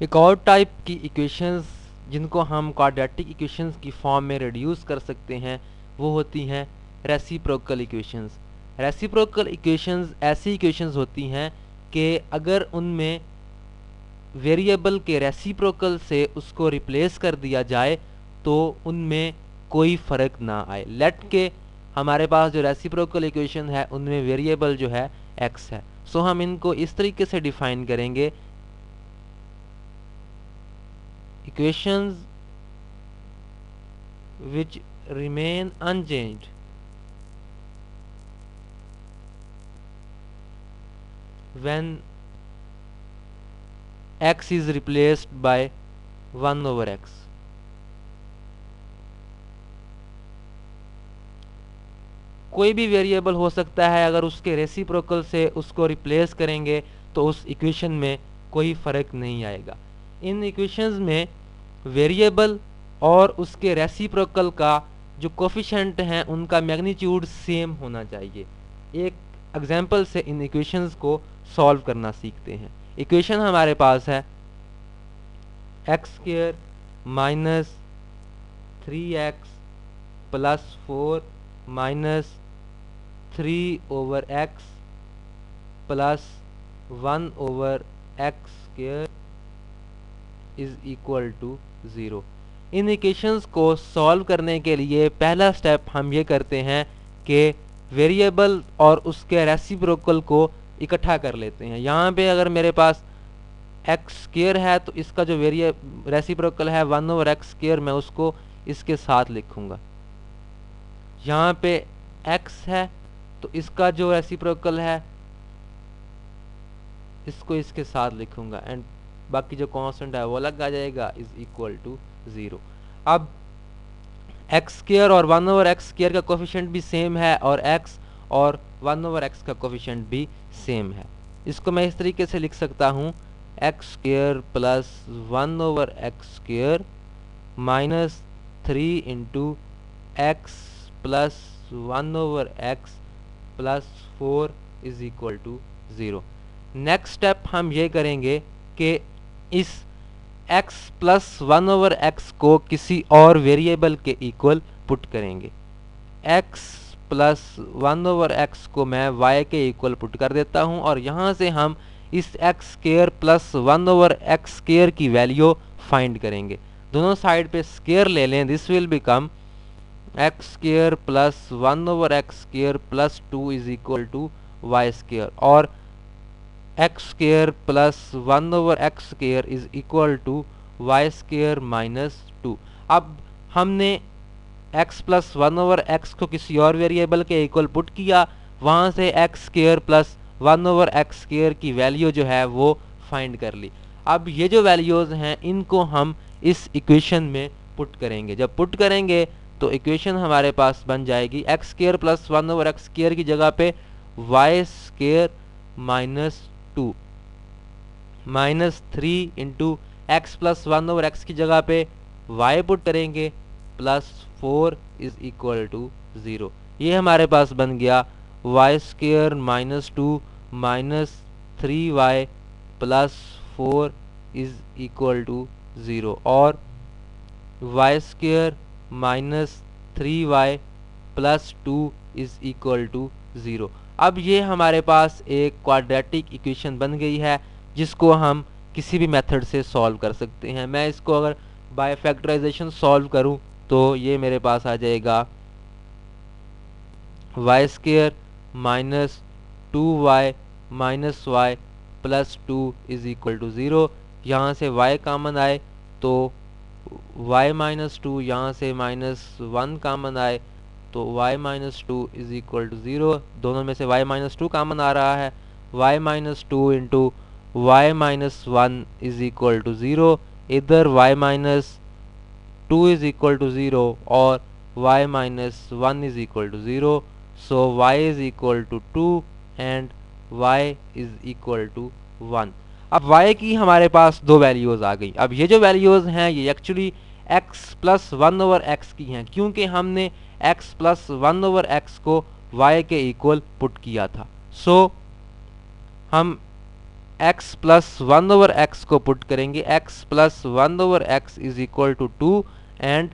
एक और टाइप की इक्वेशंस जिनको हम क्वाड्रेटिक इक्वेशंस की फॉर्म में रिड्यूस कर सकते हैं वो होती हैं रेसिप्रोकल इक्वेशंस। रेसिप्रोकल इक्वेशंस ऐसी इक्वेशंस होती हैं कि अगर उनमें वेरिएबल के रेसिप्रोकल से उसको रिप्लेस कर दिया जाए तो उनमें कोई फ़र्क ना आए। लेट के हमारे पास जो रेसिप्रोकल इक्वेशन है उनमें वेरिएबल जो है x है। सो हम इनको इस तरीके से डिफाइन करेंगे, equations which remain unchanged when x is replaced by 1 over x। कोई भी वेरिएबल हो सकता है, अगर उसके रेसिप्रोकल से उसको रिप्लेस करेंगे तो उस इक्वेशन में कोई फ़र्क नहीं आएगा। इन इक्वेशंस में वेरिएबल और उसके रेसिप्रोकल का जो कोफिशिएंट हैं उनका मैग्नीट्यूड सेम होना चाहिए। एक एग्जांपल से इन इक्वेशंस को सॉल्व करना सीखते हैं। इक्वेशन हमारे पास है x square minus 3x plus 4 minus 3 over x plus 1 over x square is equal to 0। इन इक्वेशंस को सॉल्व करने के लिए पहला स्टेप हम ये करते हैं कि वेरिएबल और उसके रेसिप्रोकल को इकट्ठा कर लेते हैं। यहाँ पे अगर मेरे पास एक्स स्क्वायर है तो इसका जो रेसिप्रोकल है 1 ओवर एक्स स्क्वायर, मैं उसको इसके साथ लिखूंगा। यहाँ पे x है तो इसका जो रेसिप्रोकल है इसको इसके साथ लिखूंगा एंड बाकी जो कांस्टेंट है वो अलग आ जाएगा, इज इक्वल टू 0। अब एक्स स्क्वायर और 1 ओवर एक्स स्क्वायर का कोफिशिएंट भी सेम है और x और 1 ओवर x का कोफिशिएंट भी सेम है। इसको मैं इस तरीके से लिख सकता हूँ x square plus 1 over x square minus 3 into x plus 1 over x plus 4 is equal to 0। Next step हम ये करेंगे कि इस x प्लस 1 ओवर एक्स को किसी और वेरिएबल के इक्वल पुट करेंगे। x प्लस 1 ओवर एक्स को मैं y के इक्वल पुट कर देता हूँ और यहाँ से हम इस x square plus 1 over x square की वैल्यू फाइंड करेंगे। दोनों साइड पे स्क्वायर ले लें, this will become x square plus 1 over x square plus 2 is equal to y square और x square plus 1 over x square is equal to y square minus 2। अब हमने x plus 1 over x को किसी और variable के equal put किया, वहाँ से x square plus 1 over x square की वैल्यू जो है वो फाइंड कर ली। अब ये जो वैल्यूज़ हैं इनको हम इस इक्वेशन में पुट करेंगे। जब पुट करेंगे तो इक्वेशन हमारे पास बन जाएगी x square plus 1 over x square की जगह पे y square minus 2 minus 3 into x plus 1 over x की जगह पे y पुट करेंगे प्लस 4 इज इक्वल टू 0। ये हमारे पास बन गया y square minus 2 minus 3y plus 4 is equal to 0 और y square minus 3y plus 2 is equal to 0। अब ये हमारे पास एक क्वाड्रेटिक इक्वेशन बन गई है जिसको हम किसी भी मेथड से सॉल्व कर सकते हैं। मैं इसको अगर बाय फैक्टराइजेशन सॉल्व करूं तो ये मेरे पास आ जाएगा y square minus 2y minus y plus 2 is equal to 0। यहाँ से y कॉमन आए तो y माइनस 2, यहाँ से माइनस 1 कॉमन आए तो y minus 2 is equal to 0। दोनों में से y माइनस 2 कॉमन आ रहा है, y minus 2 into y minus 1 is equal to 0। इधर y minus 2 is equal to 0 और y minus 1 is equal to 0। So y is equal to 2 and y is equal to 1। अब y की हमारे पास दो values आ गई। अब ये जो वैल्यूज हैं ये actually x plus 1 over x की हैं क्योंकि हमने x प्लस 1 ओवर एक्स को y के इक्वल पुट किया था। सो हम x प्लस 1/x को पुट करेंगे, x plus 1/x is equal to 2 and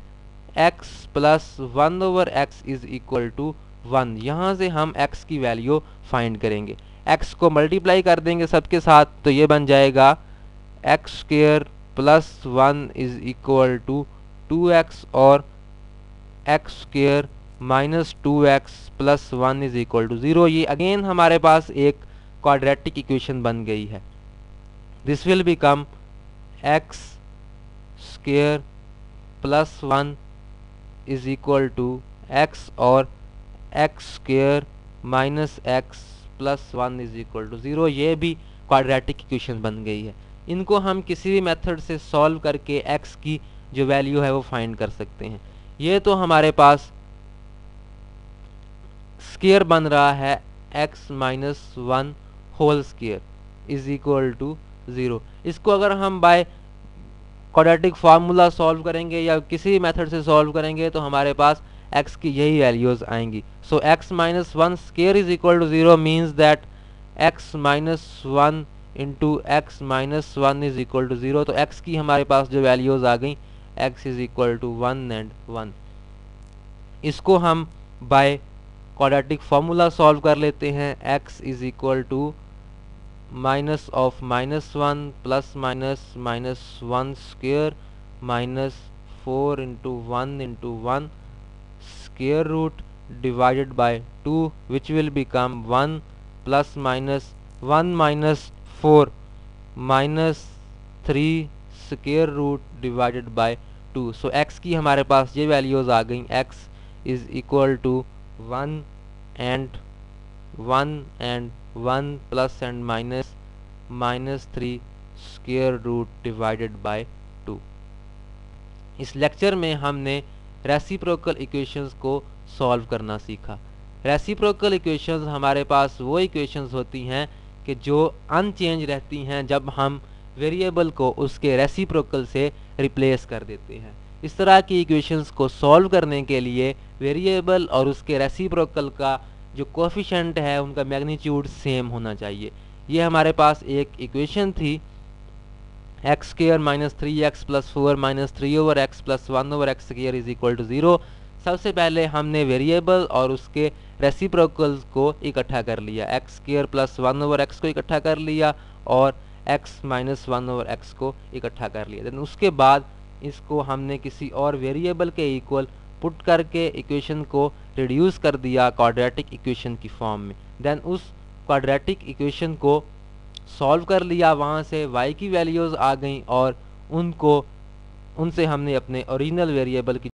x plus 1/x is equal to 1। यहाँ से हम x की वैल्यू फाइंड करेंगे, x को मल्टीप्लाई कर देंगे सबके साथ, तो ये बन जाएगा x square plus 1 is equal to 2x और x square minus 2x plus 1 is equal to 0। ये अगेन हमारे पास एक क्वाड्रेटिक इक्वेशन बन गई है। This will become x square plus 1 is equal to x और x square minus x plus 1 is equal to 0। ये भी क्वाड्रेटिक इक्वेशन बन गई है। इनको हम किसी भी मेथड से सॉल्व करके x की जो वैल्यू है वो फाइंड कर सकते हैं। ये तो हमारे पास स्क्वायर बन रहा है x minus 1 whole square is equal to 0। इसको अगर हम बाय क्वाड्रेटिक फार्मूला सॉल्व करेंगे या किसी मेथड से सॉल्व करेंगे तो हमारे पास x की यही वैल्यूज आएंगी। So x minus 1 square is equal to 0 means that x minus 1 into x minus 1 is equal to 0। तो x की हमारे पास जो वैल्यूज आ गई x is equal to 1 and 1। इसको हम बाय क्वाड्रेटिक फार्मूला सॉल्व कर लेते हैं। x is equal to minus of minus 1 plus minus minus 1 square minus 4 into 1 into 1 square root divided by 2 which will become 1 plus minus 1 minus 4 minus 3 square root divided by 2। So x की हमारे पास ये values आ गई, x is equal to 1 and 1 plus and minus minus 3 square root divided by 2। इस lecture में हमने reciprocal equations को सॉल्व करना सीखा। रेसिप्रोकल इक्वेशंस हमारे पास वो इक्वेशंस होती हैं कि जो अनचेंज रहती हैं जब हम वेरिएबल को उसके रेसिप्रोकल से रिप्लेस कर देते हैं। इस तरह की इक्वेशंस को सॉल्व करने के लिए वेरिएबल और उसके रेसिप्रोकल का जो कोएफिशिएंट है उनका मैग्नीट्यूड सेम होना चाहिए। ये हमारे पास एक इक्वेशन थी x square minus 3x plus 4 minus 3/x plus 1/x square is equal to 0। सबसे पहले हमने वेरिएबल और उसके रेसिप्रोकल्स को इकट्ठा कर लिया, एक्स स्क्वायर प्लस 1/x को इकट्ठा कर लिया और x माइनस 1/x को इकट्ठा कर लिया। देन उसके बाद इसको हमने किसी और वेरिएबल के इक्वल पुट करके इक्वेशन को रिड्यूस कर दिया क्वाड्रेटिक इक्वेशन की फॉर्म में। देन उस क्वाड्रेटिक इक्वेशन को सॉल्व कर लिया, वहाँ से y की वैल्यूज़ आ गई और उनसे हमने अपने ओरिजिनल वेरिएबल की